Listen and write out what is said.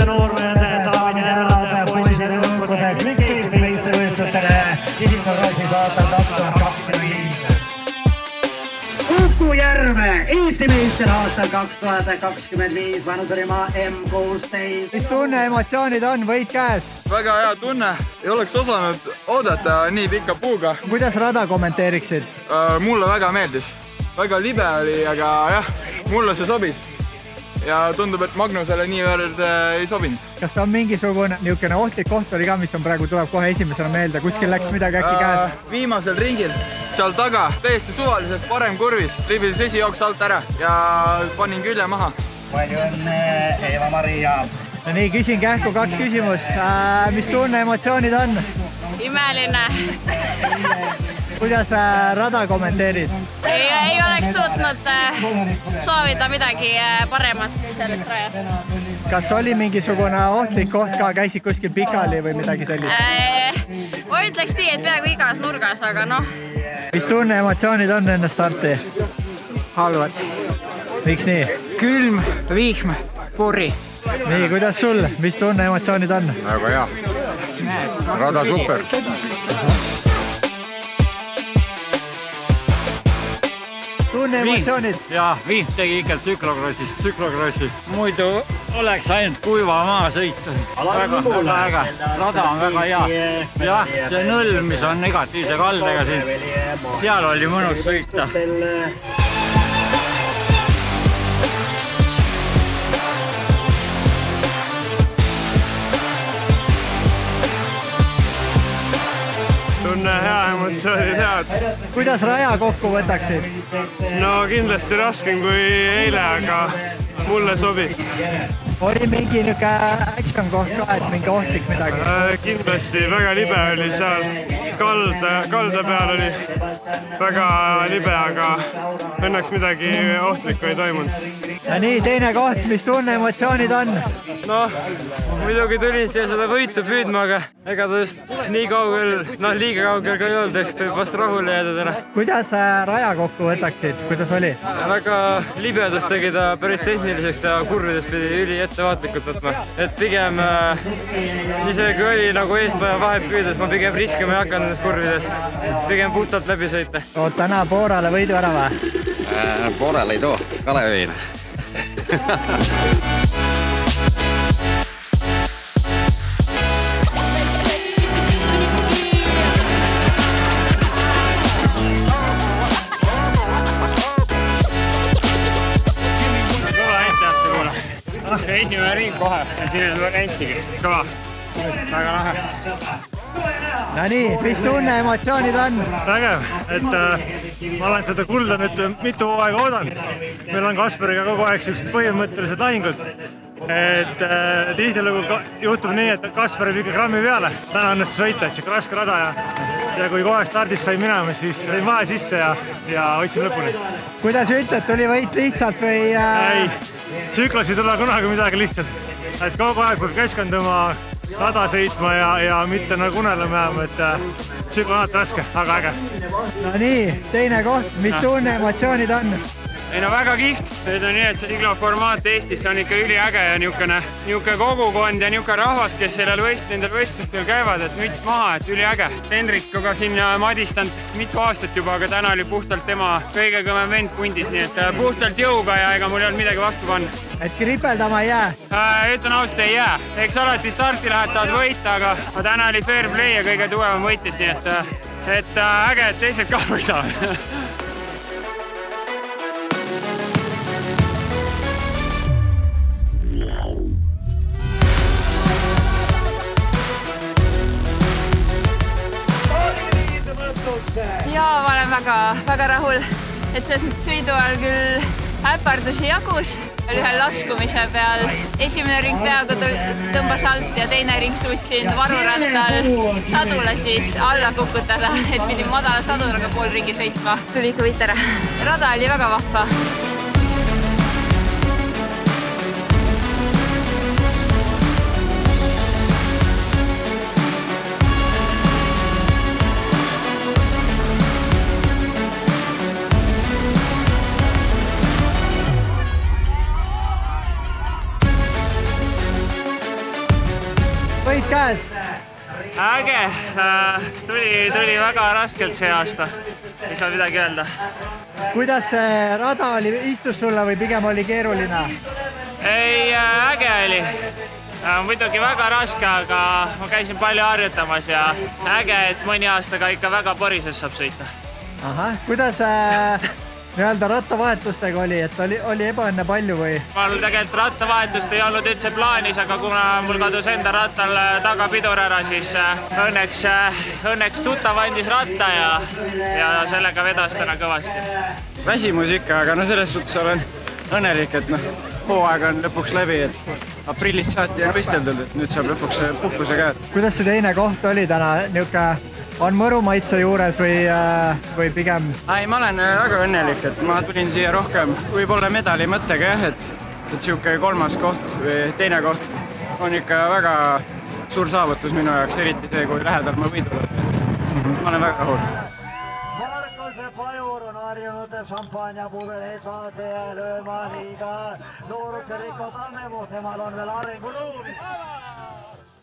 noormehed, daamid ja härrad, poisid ja tüdrukud, kõik Eesti meistrivõistlustele Kivitorrassi aastal 2025. Uku Järve, Eesti meister aastal 2025, vanuserimaa M16. Mis tunne, emotsioonid on, võit käes? Väga hea tunne, ei oleks osanud oodata nii pikka puuga. Kuidas rada kommenteeriksid? Mulle väga meeldis, väga libe oli, aga jah, mulle see sobis. Ja tundub, et Magnusele niivõrd ei sobinud. Kas on mingisugune niisugune ohtlik koht oli ka, mis on praegu tuleb kohe esimesena meelde? Kuskil läks midagi äkki käes? Viimasel ringil, seal taga, täiesti suvaliselt parem kurvis, libises esijooks alt ära ja panin külje maha. Palju õnne, Eva-Maria! No nii, küsin kähku 2 küsimust. Mis tunne, emotsioonid on? Imeline. Kuidas rada kommenteerid? Ei oleks suutnud soovida midagi paremat sellest rajast. Kas oli mingisugune ohtlik koht ka, käisid kuskil pikali või midagi sellist? Ma ütleks nii, et peaaegu igas nurgas, aga noh. Mis tunne, emotsioonid on enne starti? Halvad. Miks nii? Külm, vihm, purri. Nii, kuidas sul? Mis tunne, emotsioonid on? Väga hea. Rada super. Tunne, emotsioonid? Jaa, Vihm tegi ikka tsüklokrossi. Muidu oleks ainult kuiva maa sõita. Väga äge. Rada on väga hea. Jah, see nõll, mis on negatiivse kaldega siin, seal oli mõnus sõita. Tunne hea, emotsioonid head. Kuidas raja kokku võtaksid? No kindlasti raskem kui eile, aga mulle sobis. Oli mingi niuke action koht ka, et mingi ohtlik midagi? Kindlasti väga libe oli seal. Kalda peal oli väga libe, aga õnneks midagi ohtlikku ei toimunud. Ja nii, teine koht, mis tunne, emotsioonid on? Noh, muidugi tulin siia seda võitu püüdma, aga ega ta just nii kaugel, liiga kaugel ka ei olnud, ehk võib vast rahule jääda täna. Kuidas raja kokku võtaksid? Kuidas oli? Väga libedas tegi ta päris tehniliseks ja kurvides pidi üli ettevaatlikult võtma. Et pigem, isegi oli nagu eestvaja vahet püüdes, ma pigem riskima ei hakanud nendes kurvides. Pigem puhtalt läbi sõita. Oot täna Poorale võidu ära või? Poorale ei too, Kalevile. Esimene ring kohe ja siin on hästigi kõva. Väga lahe. No nii, mis tunne, emotsioonid on? Vägev, et ma olen seda kulda nüüd mitu aega oodanud. Meil on Kaspariga kogu aeg sellised põhimõttelised lahingud. Et tihtilugu juhtub nii, et Kaspar ei püüa grammi peale. Täna õnnestus sõita, et siuke raske rada ja kui kogu aeg stardist sai minema, siis sain vahe sisse ja hoidsin lõpuni. Kuidas ütled, tuli võit lihtsalt või? Ei, tsüklas ei tule kunagi midagi lihtsalt. Et kogu aeg peab keskenduma rada sõitma ja mitte nagu unelema jääma, et tsükl on alati raske, aga äge. No nii, teine koht, mis tunne, emotsioonid on? Ei no väga kiht. Nüüd on nii, et see sigloformaat Eestis on ikka üliäge ja niuke kogukond ja niuke rahvas, kes nendel võistlustel käivad, et müts maha, et üliäge. Henrikuga siin madistanud mitu aastat juba, aga täna oli puhtalt tema kõige kõvem vend pundis, nii et puhtalt jõuga ja ega mul ei olnud midagi vastu panna. Et kripeldama ei jää? Ütlen ausalt, ei jää. Eks alati starti lähed tahad võita, aga täna oli fair play ja kõige tugevam võitis, nii et äge, et teised ka võidavad. Jaa, ma olen väga rahul, et selles mõttes sõidu ajal küll äpardusi jagus. Ühel laskumise peal esimene ring peaaegu tõmbas alt ja teine ring suutsin varurattal sadula siis alla kukutada, et pidin madala sadulaga pool ringi sõitma. Tuli ikka võit ära. Rada oli väga vahva. äge, tuli väga raskelt see aasta, ei saa midagi öelda. kuidas see rada oli, istus sulle või pigem oli keeruline? Ei, äge oli. Muidugi väga raske, aga ma käisin palju harjutamas ja äge, et mõni aasta ka ikka väga porises saab sõita. Ahah, kuidas nii-öelda rattavahetustega oli, et oli ebaõnne palju või? Mul tegelikult rattavahetust ei olnud üldse plaanis, aga kuna mul kadus enda rattal tagapidur ära, siis õnneks tuttav andis ratta ja sellega vedas täna kõvasti. Väsimus ikka, aga no selles suhtes olen õnnelik, et hooaeg on lõpuks läbi, et aprillist saati on võisteldud, et nüüd saab lõpuks puhkuse käed. Kuidas see teine koht oli täna, on mõru maitse juures või pigem? Ei, ma olen väga õnnelik, et ma tulin siia rohkem võib-olla medali mõttega jah, et siuke kolmas koht või teine koht on ikka väga suur saavutus minu jaoks, eriti see, kui lähedal ma võidule. Ma olen väga rahul. Markose Pajur on harjunud šampanjapudeli saate lööma liiga nooruke Riko Tammemuut, temal on veel arenguruumi.